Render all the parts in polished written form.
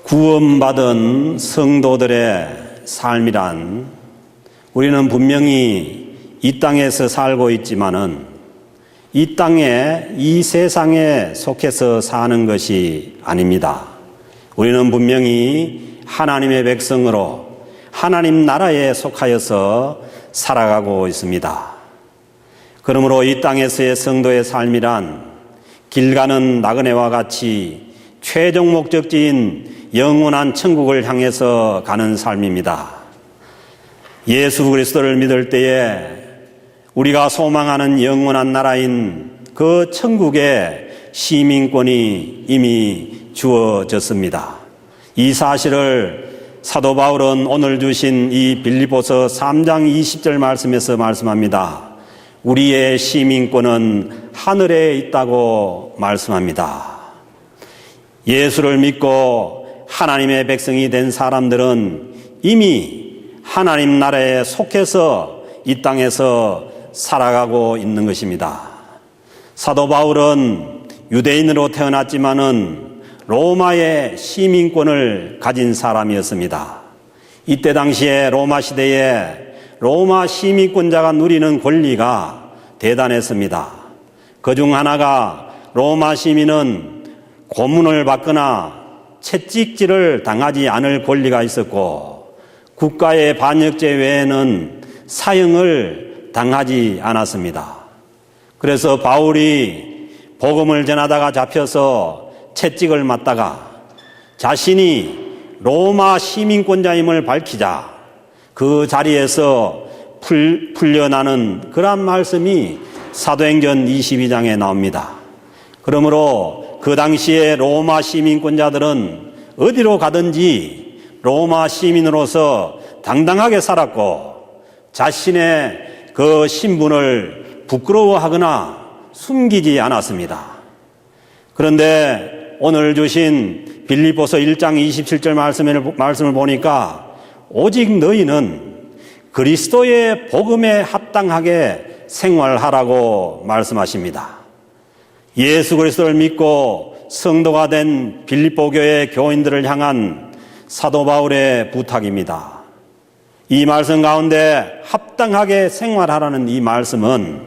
구원받은 성도들의 삶이란 우리는 분명히 이 땅에서 살고 있지만은 이 땅에 이 세상에 속해서 사는 것이 아닙니다. 우리는 분명히 하나님의 백성으로 하나님 나라에 속하여서 살아가고 있습니다. 그러므로 이 땅에서의 성도의 삶이란 길 가는 나그네와 같이 최종 목적지인 영원한 천국을 향해서 가는 삶입니다. 예수 그리스도를 믿을 때에 우리가 소망하는 영원한 나라인 그 천국의 시민권이 이미 주어졌습니다. 이 사실을 사도 바울은 오늘 주신 이 빌립보서 3장 20절 말씀에서 말씀합니다. 우리의 시민권은 하늘에 있다고 말씀합니다. 예수를 믿고 하나님의 백성이 된 사람들은 이미 하나님 나라에 속해서 이 땅에서 살아가고 있는 것입니다. 사도 바울은 유대인으로 태어났지만은 로마의 시민권을 가진 사람이었습니다. 이때 당시에 로마 시대에 로마 시민권자가 누리는 권리가 대단했습니다. 그중 하나가 로마 시민은 고문을 받거나 채찍질을 당하지 않을 권리가 있었고 국가의 반역죄 외에는 사형을 당하지 않았습니다. 그래서 바울이 복음을 전하다가 잡혀서 채찍을 맞다가 자신이 로마 시민권자임을 밝히자 그 자리에서 풀려나는 그런 말씀이 사도행전 22장에 나옵니다. 그러므로 그 당시에 로마 시민권자들은 어디로 가든지 로마 시민으로서 당당하게 살았고 자신의 그 신분을 부끄러워하거나 숨기지 않았습니다. 그런데 오늘 주신 빌립보서 1장 27절 말씀을 보니까 오직 너희는 그리스도의 복음에 합당하게 생활하라고 말씀하십니다. 예수 그리스도를 믿고 성도가 된 빌립보 교회 교인들을 향한 사도 바울의 부탁입니다. 이 말씀 가운데 합당하게 생활하라는 이 말씀은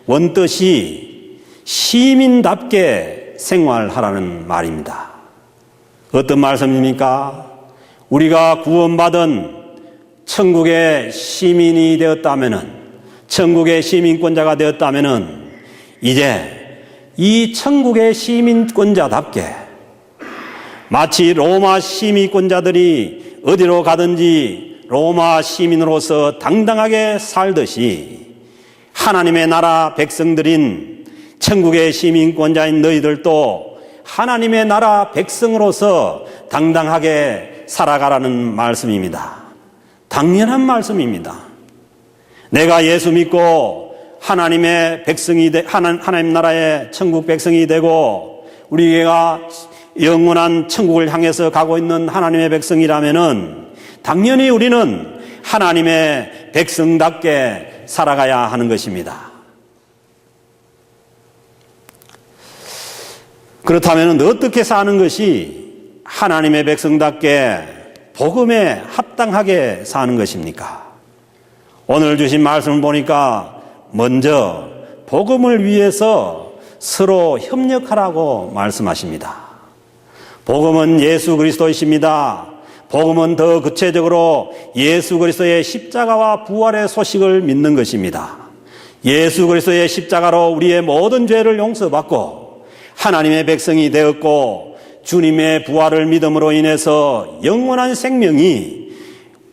원뜻이 시민답게 생활하라는 말입니다. 어떤 말씀입니까? 우리가 구원받은 천국의 시민이 되었다면은, 천국의 시민권자가 되었다면은 이제 이 천국의 시민권자답게 마치 로마 시민권자들이 어디로 가든지 로마 시민으로서 당당하게 살듯이 하나님의 나라 백성들인 천국의 시민권자인 너희들도 하나님의 나라 백성으로서 당당하게 살아가라는 말씀입니다. 당연한 말씀입니다. 내가 예수 믿고 하나님의 백성이 하나님 나라의 천국 백성이 되고 우리가 영원한 천국을 향해서 가고 있는 하나님의 백성이라면은 당연히 우리는 하나님의 백성답게 살아가야 하는 것입니다. 그렇다면 어떻게 사는 것이 하나님의 백성답게 복음에 합당하게 사는 것입니까? 오늘 주신 말씀을 보니까 먼저 복음을 위해서 서로 협력하라고 말씀하십니다. 복음은 예수 그리스도이십니다. 복음은 더 구체적으로 예수 그리스도의 십자가와 부활의 소식을 믿는 것입니다. 예수 그리스도의 십자가로 우리의 모든 죄를 용서받고 하나님의 백성이 되었고 주님의 부활을 믿음으로 인해서 영원한 생명이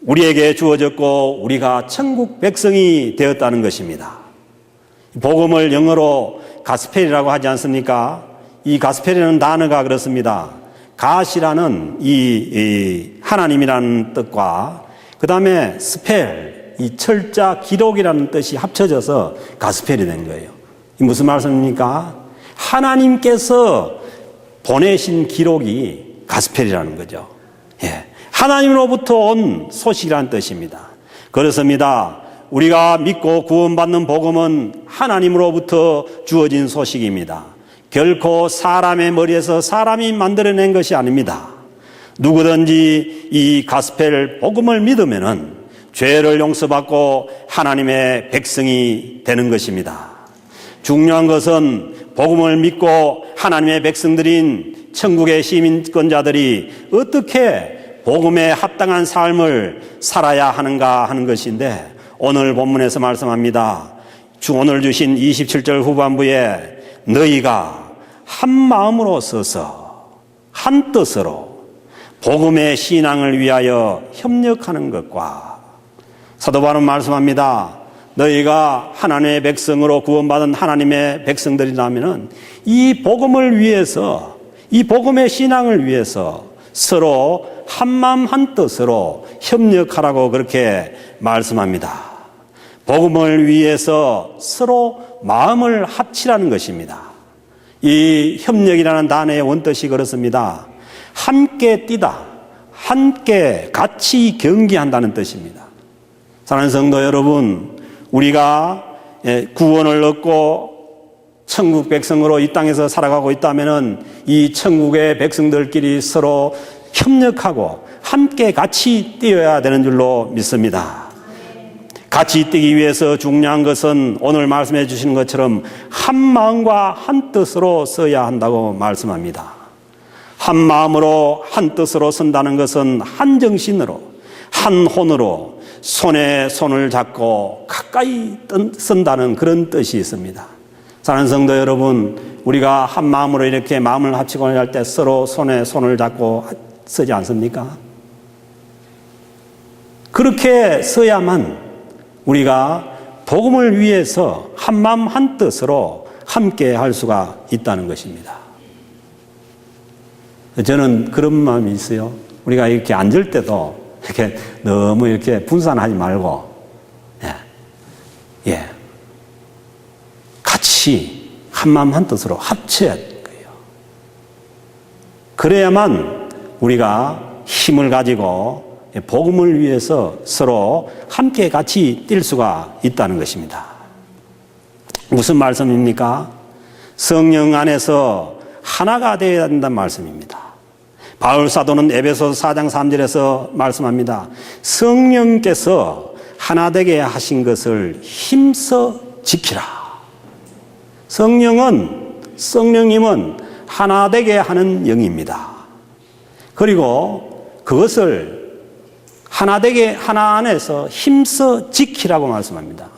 우리에게 주어졌고 우리가 천국 백성이 되었다는 것입니다. 복음을 영어로 가스펠이라고 하지 않습니까? 이 가스펠이라는 단어가 그렇습니다. 가시라는 이 하나님이라는 뜻과 그 다음에 스펠, 이 철자 기록이라는 뜻이 합쳐져서 가스펠이 된 거예요. 이 무슨 말씀입니까? 하나님께서 보내신 기록이 가스펠이라는 거죠. 예. 하나님으로부터 온 소식이라는 뜻입니다. 그렇습니다. 우리가 믿고 구원받는 복음은 하나님으로부터 주어진 소식입니다. 결코 사람의 머리에서 사람이 만들어낸 것이 아닙니다. 누구든지 이 가스펠 복음을 믿으면은 죄를 용서받고 하나님의 백성이 되는 것입니다. 중요한 것은 복음을 믿고 하나님의 백성들인 천국의 시민권자들이 어떻게 복음에 합당한 삶을 살아야 하는가 하는 것인데, 오늘 본문에서 말씀합니다. 오늘 주신 27절 후반부에 너희가 한 마음으로 서서 한 뜻으로 복음의 신앙을 위하여 협력하는 것과, 사도 바울은 말씀합니다. 너희가 하나님의 백성으로 구원받은 하나님의 백성들이라면 이 복음을 위해서, 이 복음의 신앙을 위해서 서로 한 마음 한 뜻으로 협력하라고 그렇게 말씀합니다. 복음을 위해서 서로 마음을 합치라는 것입니다. 이 협력이라는 단어의 원뜻이 그렇습니다. 함께 뛰다, 함께 같이 경기한다는 뜻입니다. 사랑하는 성도 여러분, 우리가 구원을 얻고 천국 백성으로 이 땅에서 살아가고 있다면 이 천국의 백성들끼리 서로 협력하고 함께 같이 뛰어야 되는 줄로 믿습니다. 같이 뛰기 위해서 중요한 것은 오늘 말씀해 주시는 것처럼 한 마음과 한 뜻으로 서야 한다고 말씀합니다. 한 마음으로 한 뜻으로 선다는 것은 한 정신으로, 한 혼으로 손에 손을 잡고 가까이 선다는 그런 뜻이 있습니다. 사랑하는 성도 여러분, 우리가 한 마음으로 이렇게 마음을 합치고 할 때 서로 손에 손을 잡고 서지 않습니까? 그렇게 서야만 우리가 복음을 위해서 한 마음 한 뜻으로 함께 할 수가 있다는 것입니다. 저는 그런 마음이 있어요. 우리가 이렇게 앉을 때도 이렇게 너무 이렇게 분산하지 말고, 같이 한 마음 한 뜻으로 합쳐야 돼요. 그래야만 우리가 힘을 가지고 복음을 위해서 서로 함께 같이 뛸 수가 있다는 것입니다. 무슨 말씀입니까? 성령 안에서 하나가 되어야 된다는 말씀입니다. 바울 사도는 에베소서 4장 3절에서 말씀합니다. 성령께서 하나 되게 하신 것을 힘써 지키라. 성령님은 하나 되게 하는 영입니다. 그리고 그것을 하나 되게, 하나 안에서 힘써 지키라고 말씀합니다.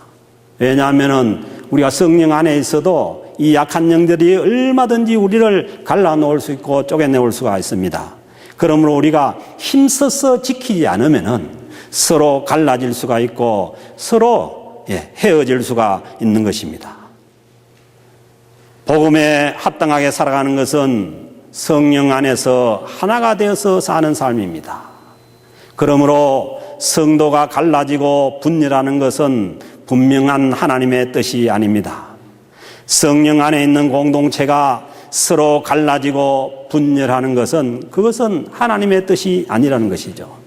왜냐하면 우리가 성령 안에 있어도 이 약한 영들이 얼마든지 우리를 갈라놓을 수 있고 쪼개내올 수가 있습니다. 그러므로 우리가 힘써서 지키지 않으면 서로 갈라질 수가 있고 서로 헤어질 수가 있는 것입니다. 복음에 합당하게 살아가는 것은 성령 안에서 하나가 되어서 사는 삶입니다. 그러므로 성도가 갈라지고 분열하는 것은 분명한 하나님의 뜻이 아닙니다. 성령 안에 있는 공동체가 서로 갈라지고 분열하는 것은 그것은 하나님의 뜻이 아니라는 것이죠.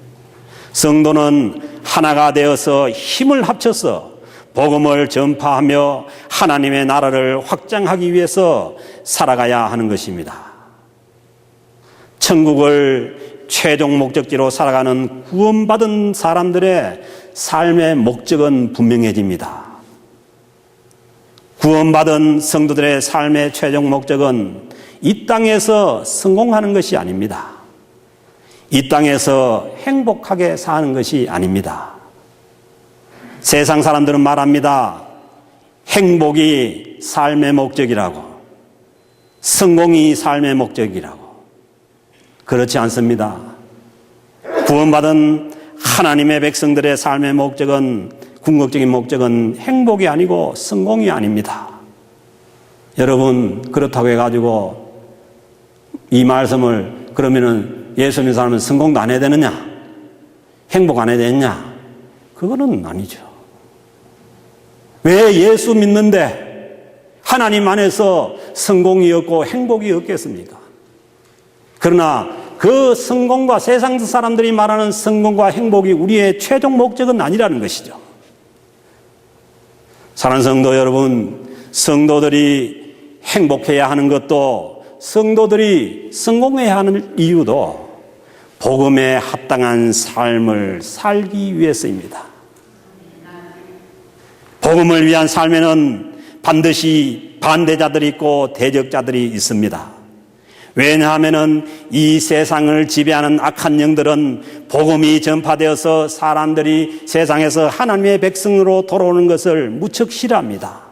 성도는 하나가 되어서 힘을 합쳐서 복음을 전파하며 하나님의 나라를 확장하기 위해서 살아가야 하는 것입니다. 천국을 최종 목적지로 살아가는 구원받은 사람들의 삶의 목적은 분명해집니다. 구원받은 성도들의 삶의 최종 목적은 이 땅에서 성공하는 것이 아닙니다. 이 땅에서 행복하게 사는 것이 아닙니다. 세상 사람들은 말합니다. 행복이 삶의 목적이라고, 성공이 삶의 목적이라고. 그렇지 않습니다. 구원받은 하나님의 백성들의 삶의 목적은, 궁극적인 목적은 행복이 아니고 성공이 아닙니다. 여러분, 그렇다고 해가지고 이 말씀을 그러면은 예수 믿는 사람은 성공도 안 해야 되느냐? 행복 안 해야 되느냐? 그거는 아니죠. 왜 예수 믿는데 하나님 안에서 성공이 없고 행복이 없겠습니까? 그러나 그 성공과 세상 사람들이 말하는 성공과 행복이 우리의 최종 목적은 아니라는 것이죠. 사랑하는 성도 여러분, 성도들이 행복해야 하는 것도, 성도들이 성공해야 하는 이유도 복음에 합당한 삶을 살기 위해서입니다. 복음을 위한 삶에는 반드시 반대자들이 있고 대적자들이 있습니다. 왜냐하면 이 세상을 지배하는 악한 영들은 복음이 전파되어서 사람들이 세상에서 하나님의 백성으로 돌아오는 것을 무척 싫어합니다.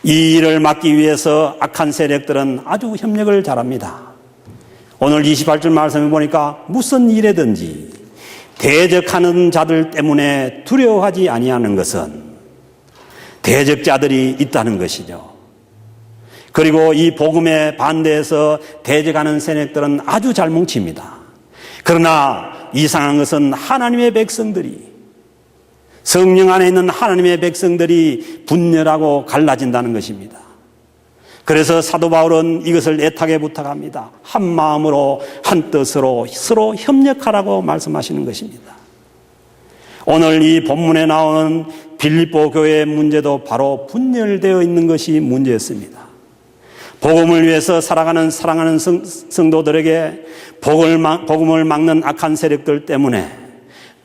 이 일을 막기 위해서 악한 세력들은 아주 협력을 잘합니다. 오늘 28절 말씀을 보니까 무슨 일에든지 대적하는 자들 때문에 두려워하지 아니하는 것은 대적자들이 있다는 것이죠. 그리고 이 복음에 반대해서 대적하는 세력들은 아주 잘 뭉칩니다. 그러나 이상한 것은 하나님의 백성들이, 성령 안에 있는 하나님의 백성들이 분열하고 갈라진다는 것입니다. 그래서 사도 바울은 이것을 애타게 부탁합니다. 한 마음으로 한 뜻으로 서로 협력하라고 말씀하시는 것입니다. 오늘 이 본문에 나오는 빌립보 교회의 문제도 바로 분열되어 있는 것이 문제였습니다. 복음을 위해서 살아가는 사랑하는 성도들에게 복음을 막는 악한 세력들 때문에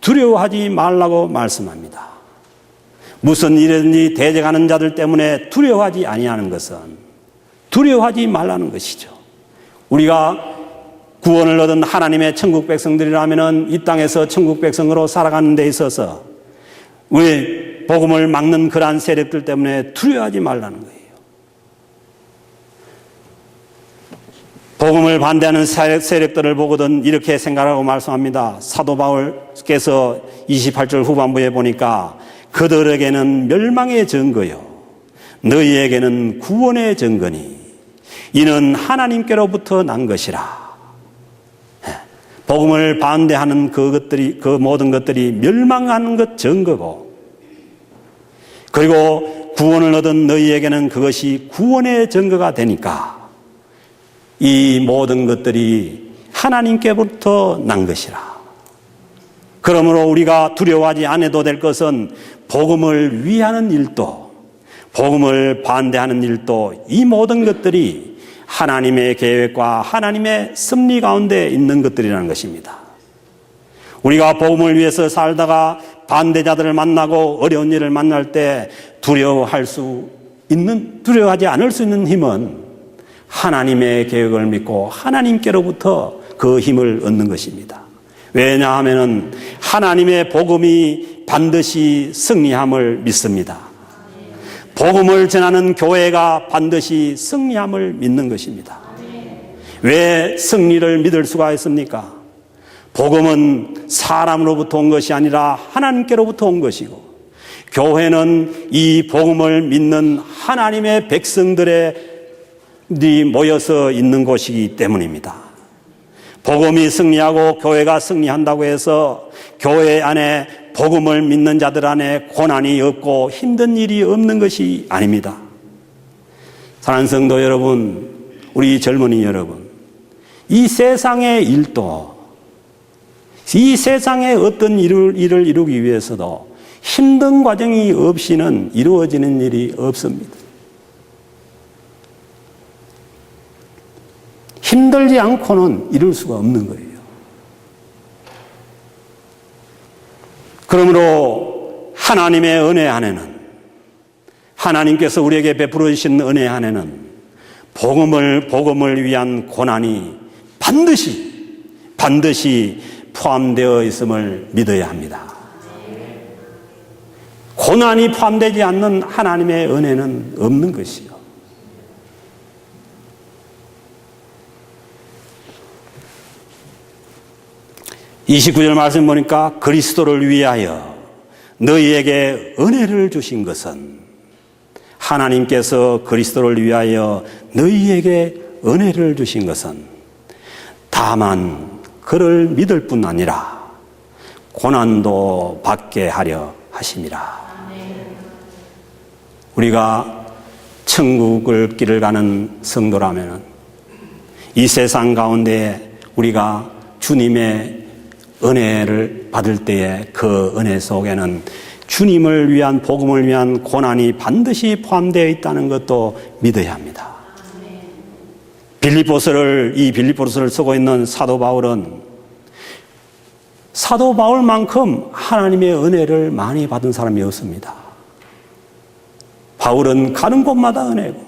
두려워하지 말라고 말씀합니다. 무슨 일이든지 대적하는 자들 때문에 두려워하지 아니하는 것은 두려워하지 말라는 것이죠. 우리가 구원을 얻은 하나님의 천국 백성들이라면 이 땅에서 천국 백성으로 살아가는 데 있어서 왜 복음을 막는 그러한 세력들 때문에 두려워하지 말라는 거예요. 복음을 반대하는 세력들을 보거든 이렇게 생각하고 말씀합니다. 사도 바울께서 28절 후반부에 보니까 그들에게는 멸망의 증거요 너희에게는 구원의 증거니 이는 하나님께로부터 난 것이라. 복음을 반대하는 그 모든 것들이 멸망하는 것 증거고, 그리고 구원을 얻은 너희에게는 그것이 구원의 증거가 되니까 이 모든 것들이 하나님께로부터 난 것이라. 그러므로 우리가 두려워하지 않아도 될 것은 복음을 위하는 일도 복음을 반대하는 일도 이 모든 것들이 하나님의 계획과 하나님의 섭리 가운데 있는 것들이라는 것입니다. 우리가 복음을 위해서 살다가 반대자들을 만나고 어려운 일을 만날 때 두려워하지 않을 수 있는 힘은 하나님의 계획을 믿고 하나님께로부터 그 힘을 얻는 것입니다. 왜냐하면 하나님의 복음이 반드시 승리함을 믿습니다. 복음을 전하는 교회가 반드시 승리함을 믿는 것입니다. 왜 승리를 믿을 수가 있습니까? 복음은 사람으로부터 온 것이 아니라 하나님께로부터 온 것이고, 교회는 이 복음을 믿는 하나님의 백성들이 모여서 있는 곳이기 때문입니다. 복음이 승리하고 교회가 승리한다고 해서 교회 안에 복음을 믿는 자들 안에 고난이 없고 힘든 일이 없는 것이 아닙니다. 사랑하는 성도 여러분, 우리 젊은이 여러분, 이 세상의 일도, 이 세상의 어떤 일을 이루기 위해서도 힘든 과정이 없이는 이루어지는 일이 없습니다. 힘들지 않고는 이룰 수가 없는 거예요. 그러므로 하나님의 은혜 안에는, 하나님께서 우리에게 베풀어 주신 은혜 안에는 복음을 위한 고난이 반드시 포함되어 있음을 믿어야 합니다. 고난이 포함되지 않는 하나님의 은혜는 없는 것이요. 29절 말씀 보니까 그리스도를 위하여 너희에게 은혜를 주신 것은, 하나님께서 그리스도를 위하여 너희에게 은혜를 주신 것은 다만 그를 믿을 뿐 아니라 고난도 받게 하려 하심이라. 우리가 천국을 길을 가는 성도라면 이 세상 가운데 우리가 주님의 은혜를 받을 때에 그 은혜 속에는 주님을 위한, 복음을 위한 고난이 반드시 포함되어 있다는 것도 믿어야 합니다. 이 빌립보서를 쓰고 있는 사도 바울은 사도 바울만큼 하나님의 은혜를 많이 받은 사람이 없습니다. 바울은 가는 곳마다 은혜고,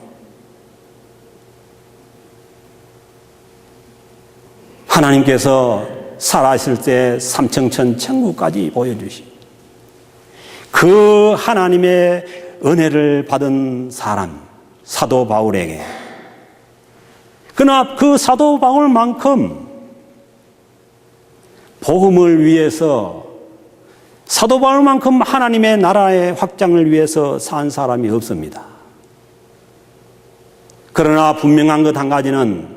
하나님께서 살아있을 때 삼층천 천국까지 보여주시, 그 하나님의 은혜를 받은 사람 사도 바울에게, 그러나 그 사도 바울만큼 복음을 위해서, 사도 바울만큼 하나님의 나라의 확장을 위해서 산 사람이 없습니다. 그러나 분명한 것 한 가지는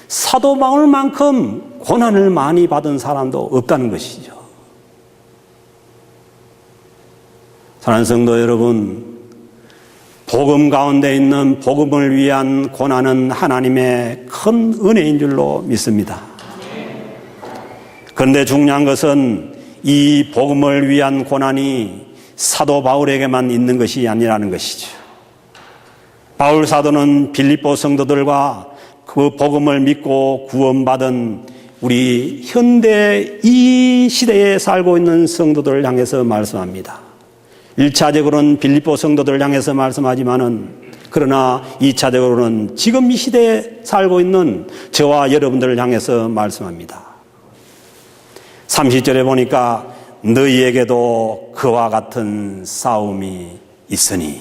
사도 바울만큼 고난을 많이 받은 사람도 없다는 것이죠. 사랑하는 성도 여러분, 복음 가운데 있는 복음을 위한 고난은 하나님의 큰 은혜인 줄로 믿습니다. 그런데 중요한 것은 이 복음을 위한 고난이 사도 바울에게만 있는 것이 아니라는 것이죠. 바울 사도는 빌립보 성도들과 그 복음을 믿고 구원받은 우리 현대 이 시대에 살고 있는 성도들을 향해서 말씀합니다. 1차적으로는 빌립보 성도들을 향해서 말씀하지만은, 그러나 2차적으로는 지금 이 시대에 살고 있는 저와 여러분들을 향해서 말씀합니다. 30절에 보니까 너희에게도 그와 같은 싸움이 있으니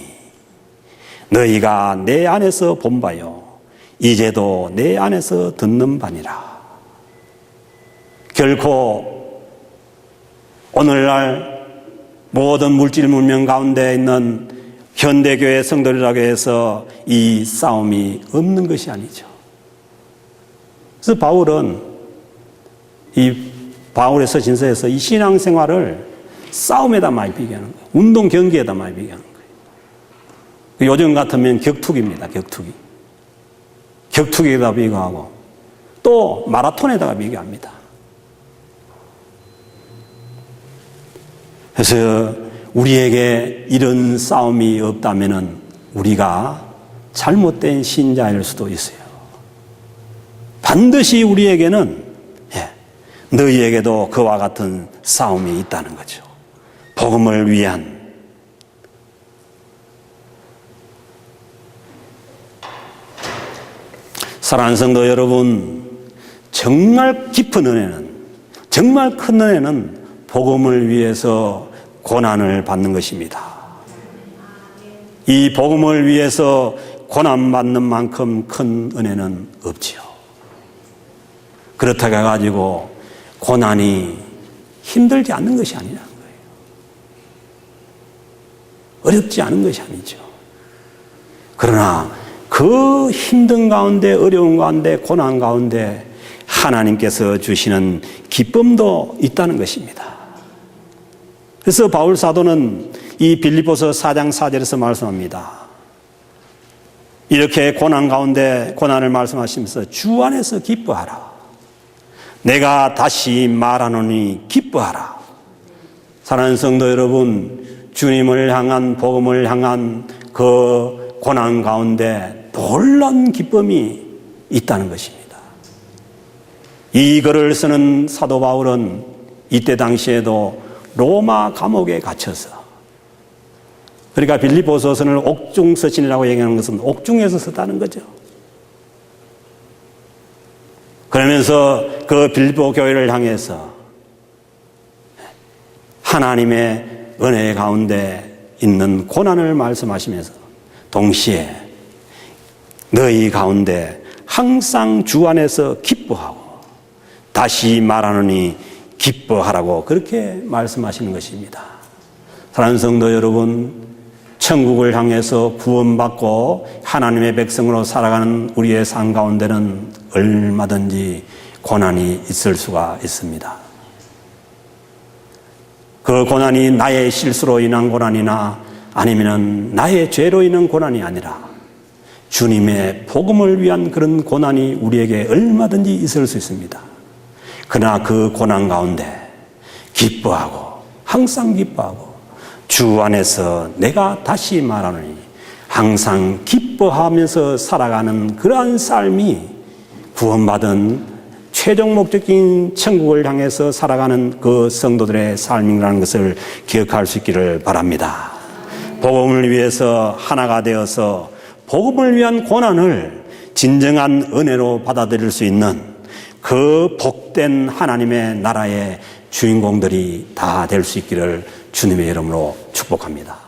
너희가 내 안에서 본 바요 이제도 내 안에서 듣는 바니라. 결코 오늘날 모든 물질 문명 가운데 있는 현대교회 성도들이라고 해서 이 싸움이 없는 것이 아니죠. 그래서 바울은 이 바울의 서신서에서 이 신앙생활을 싸움에다 많이 비교하는 거예요. 운동 경기에다 많이 비교하는 거예요. 요즘 같으면 격투기입니다. 격투기에다 비교하고 또 마라톤에다가 비교합니다. 그래서 우리에게 이런 싸움이 없다면 우리가 잘못된 신자일 수도 있어요. 반드시 우리에게는 너희에게도 그와 같은 싸움이 있다는 거죠. 복음을 위한. 사랑하는 성도 여러분, 정말 깊은 은혜는, 정말 큰 은혜는 복음을 위해서 고난을 받는 것입니다. 이 복음을 위해서 고난받는 만큼 큰 은혜는 없지요. 그렇다고 해가지고 고난이 힘들지 않는 것이 아니라는 거예요. 어렵지 않은 것이 아니죠. 그러나 그 힘든 가운데, 어려운 가운데, 고난 가운데 하나님께서 주시는 기쁨도 있다는 것입니다. 그래서 바울 사도는 이 빌립보서 4장 4절에서 말씀합니다. 이렇게 고난 가운데 고난을 말씀하시면서 주 안에서 기뻐하라. 내가 다시 말하노니 기뻐하라. 사랑하는 성도 여러분, 주님을 향한, 복음을 향한 그 고난 가운데 놀라운 기쁨이 있다는 것입니다. 이 글을 쓰는 사도 바울은 이때 당시에도 로마 감옥에 갇혀서, 그러니까 빌립보서서는 옥중 서신이라고 얘기하는 것은 옥중에서 썼다는 거죠. 그러면서 그 빌립보 교회를 향해서 하나님의 은혜 가운데 있는 고난을 말씀하시면서 동시에 너희 가운데 항상 주 안에서 기뻐하고 다시 말하노니 기뻐하라고 그렇게 말씀하시는 것입니다. 사랑하는 성도 여러분, 천국을 향해서 구원받고 하나님의 백성으로 살아가는 우리의 삶 가운데는 얼마든지 고난이 있을 수가 있습니다. 그 고난이 나의 실수로 인한 고난이나 아니면 나의 죄로 인한 고난이 아니라 주님의 복음을 위한 그런 고난이 우리에게 얼마든지 있을 수 있습니다. 그러나 그 고난 가운데 기뻐하고 항상 기뻐하고 주 안에서 내가 다시 말하노니 항상 기뻐하면서 살아가는 그러한 삶이 구원받은 최종 목적인 천국을 향해서 살아가는 그 성도들의 삶이라는 것을 기억할 수 있기를 바랍니다. 복음을 위해서 하나가 되어서 복음을 위한 고난을 진정한 은혜로 받아들일 수 있는 그 복된 하나님의 나라의 주인공들이 다 될 수 있기를 주님의 이름으로 축복합니다.